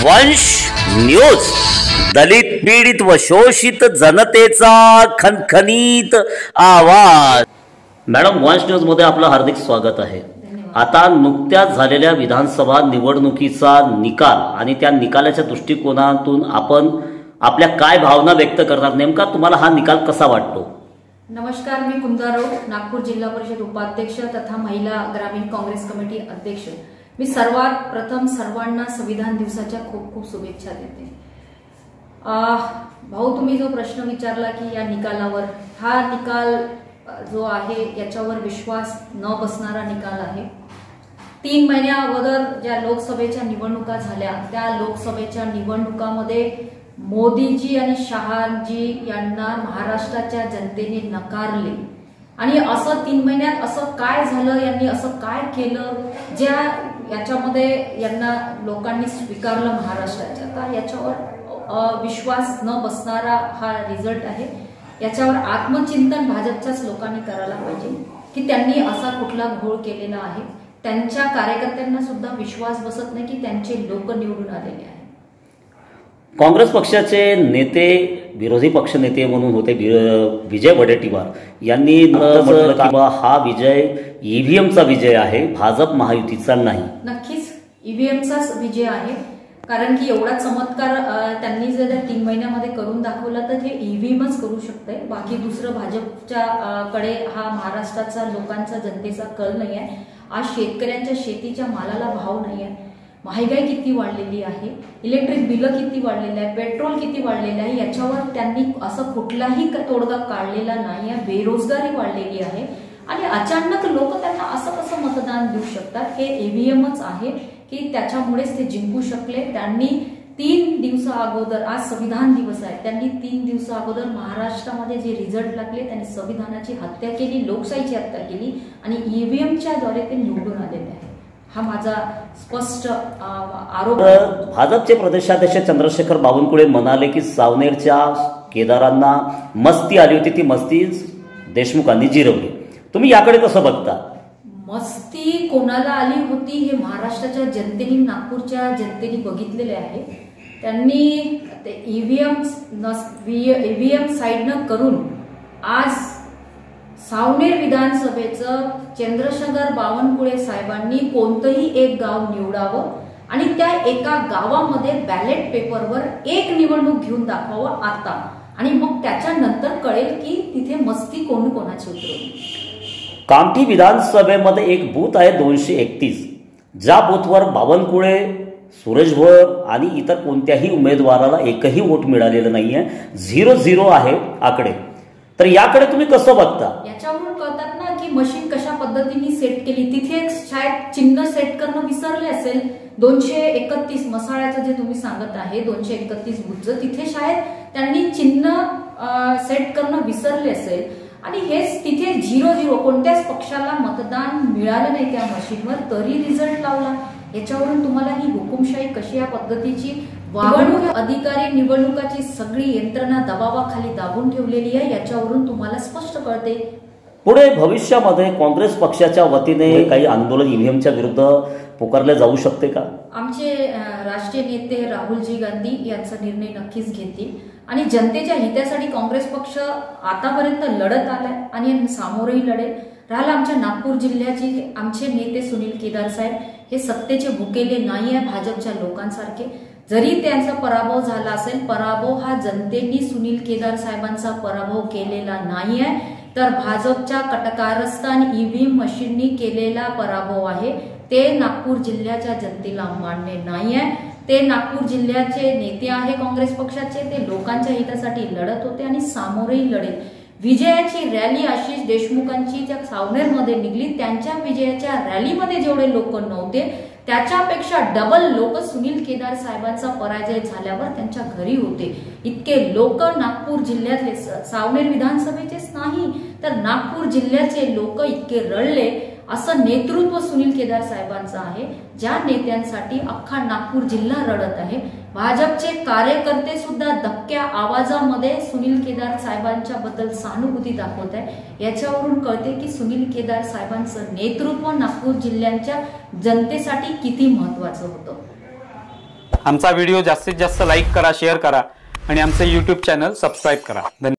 वंश न्यूज, दलित पीडित व शोषित जनतेचा खनखनीत आवाज। मॅडम, वंश न्यूज मध्ये आपलं हार्दिक स्वागत आहे। आता नुकत्याच झालेल्या विधानसभा निवडणुकीचा निकाल आणि त्या निकालाच्या दृष्टिकोनातून आपण आपल्या काय भावना व्यक्त करणार, नेमका तुम्हाला हा निकाल कसा वाटतो? नमस्कार, मी कुंदा राऊत, नागपूर जिल्हा परिषद उपाध्यक्ष तथा महिला ग्रामीण काँग्रेस कमिटी अध्यक्ष। मी सर्वात प्रथम सर्वांना संविधान दिवसाच्या खूप खूप शुभेच्छा देते। भाऊ, तुम्ही जो प्रश्न विचारला की या निकालावर, हा निकाल जो आहे याच्यावर विश्वास न बसणारा निकाल आहे। 3 महिन्या अगोदर ज्या लोकसभेच्या निवडणुका झाल्या, त्या लोकसभेच्या निवडणुकामध्ये मोदीजी आणि शहाजी यांना महाराष्ट्राच्या जनतेने नकारले आणि असं 3 महिन्यात असं काय झालं, यांनी असं काय केलं ज्या याच्यामध्ये यांना लोकांनी स्वीकारलं महाराष्ट्राच्या, तर याच्यावर विश्वास न बसणारा हा रिझल्ट आहे। याच्यावर आत्मचिंतन भाजपच्याच लोकांनी करायला पाहिजे की त्यांनी असा कुठला घोळ केलेला आहे। त्यांच्या कार्यकर्त्यांना सुद्धा विश्वास बसत नाही की त्यांचे लोक निवडून आलेले आहेत। काँग्रेस पक्षाचे नेते, विरोधी पक्षनेते म्हणून होते विजय वडेट्टीवार यांनी म्हटलं की हा विजय ईव्हीएमचा विजय आहे, भाजप महायुतीचा नाही। नक्कीच ईव्हीएमचाच विजय आहे, कारण की एवढा चमत्कार त्यांनी जर 3 महिन्यामध्ये करून दाखवला तर हे ईव्हीएमच करू शकते। बाकी दुसरं भाजपच्या कडे हा महाराष्ट्राचा लोकांचा जनतेचा कल नाही आहे। आज शेतकऱ्यांच्या शेतीच्या मालाला भाव नाही आहे, महागाई किती वाढलेली आहे, इलेक्ट्रिक बिलं किती वाढलेले आहे, पेट्रोल किती वाढलेलं आहे, याच्यावर त्यांनी असं कुठलाही तोडगा काढलेला नाही आहे। बेरोजगारी वाढलेली आहे आणि अचानक लोक त्यांना असं कसं मतदान देऊ शकतात? हे ईव्हीएमच आहे की त्याच्यामुळेच ते जिंकू शकले। त्यांनी 3 दिवसा अगोदर, आज संविधान दिवस आहे, त्यांनी 3 दिवसा अगोदर महाराष्ट्रामध्ये जे रिझल्ट लागले त्यांनी संविधानाची हत्या केली, लोकशाहीची हत्या केली आणि ईव्हीएमच्या द्वारे ते निवडून आलेले आहे। हा माझा स्पष्ट आरोप आहे। भाजपचे प्रदेशाध्यक्ष चंद्रशेखर बावनकुळे म्हणाले की सावनेरच्या केदारांना मस्ती आली होती, ती मस्ती देशमुखांनी जिरवली। तुम्ही याकडे कसं बघता? मस्ती कोणाला आली होती हे महाराष्ट्राच्या जनतेने, नागपूरच्या जनतेने बघितलेले आहे। त्यांनी ते ईव्हीएम साईडनं करून आज सावनेर विधानसभेचं चंद्रशेखर बावनकुळे साहेबांनी कोणतंही एक गाव निवडावं आणि त्या एका गावामध्ये बॅलेट पेपरवर एक निवडणूक घेऊन दाखवावं आता, आणि मग त्याच्यानंतर कळेल की तिथे मस्ती कोण कोणाची उतरवली। कामठी विधानसभेमध्ये एक बूथ आहे 231, ज्या बूथवर बावनकुळे, सुरेश भोयर आणि इतर कोणत्याही उमेदवाराला एकही वोट मिळालेलं नाहीये, 0-0 आहे आकडे। तर याकडे तुम्ही कसं बघता? याच्यावरून कळतात ना की मशीन कशा पद्धतीने सेट केली। तिथे शायद चिन्ह सेट करणं विसरले असेल। 231 मसाळ्याचं जे तुम्ही सांगत आहे, 231 बूथचं, तिथे शायद त्यांनी चिन्ह सेट करणं विसरले असेल आणि हेच तिथे 0-0 कोणत्याच पक्षाला मतदान मिळालं नाही त्या मशीनवर, तरी रिझल्ट लावला। याच्यावरून तुम्हाला ही हुकुमशाही कशी या पद्धतीची, निवडणूक अधिकारी निवडणुकाची सगळी यंत्रणा दबावाखाली दाबून ठेवलेली आहे, याच्यावरून तुम्हाला स्पष्ट कळते। पुढे भविष्यामध्ये काँग्रेस पक्षाच्या वतीने काही आंदोलन ईव्हीएमच्या विरुद्ध पुकारले जाऊ शकते का? आमचे राष्ट्रीय नेते राहुलजी गांधी यांचा निर्णय नक्कीच घेतील आणि जनतेच्या हितासाठी काँग्रेस पक्ष आतापर्यंत लढत आलाय आणि सामोरही लढेल। राहिला आमच्या नागपूर जिल्ह्याचे आमचे नेते सुनील केदार साहेब, हे सत्तेचे भुकेले नाही आहे भाजपच्या लोकांसारखे। जरी त्यांचा पराभव झाला असेल, पराभव हा जनतेने सुनील केदार साहेबांचा पराभव केलेला नाही आहे, तर भाजपच्या कारस्थान ईव्हीएम मशीननी केलेला पराभव आहे। ते नागपूर जिल्ह्याच्या जनतेला मान्य नाही आहे। ते नागपूर जिल्ह्याचे नेते आहे काँग्रेस पक्षाचे, ते लोकांच्या हितासाठी लढत होते आणि सामोरही लढेल। विजयाची रॅली आशिष देशमुखांची ज्या सावनेरमध्ये निघली, त्यांच्या विजयाच्या रॅलीमध्ये जेवढे लोक नव्हते त्याच्यापेक्षा डबल लोक सुनील केदार साहेबांचा पराजय झाल्यावर त्यांच्या घरी होते। इतके लोक नागपूर जिल्ह्यातले, सावनेर विधानसभेचेच नाही तर नागपूर जिल्ह्याचे लोक इतके रडले, असं नेतृत्व सुनील केदार साहेबांचं आहे, ज्या नेत्यांसाठी अख्खा नागपूर जिल्हा रडत आहे। भाजपचे कार्यकर्ते सुद्धा धक्क्या आवाजामध्ये सुनील केदार साहेबांच्या बद्दल सहानुभूती दाखवत आहे। याच्यावरून कळते की सुनील केदार साहेबांचं नेतृत्व नागपूर जिल्ह्याच्या जनतेसाठी किती महत्त्वाचं होतं। आमचा व्हिडिओ जास्तीत जास्त लाईक करा, शेअर करा आणि आमचे YouTube चॅनल सबस्क्राईब करा. धन्यवाद.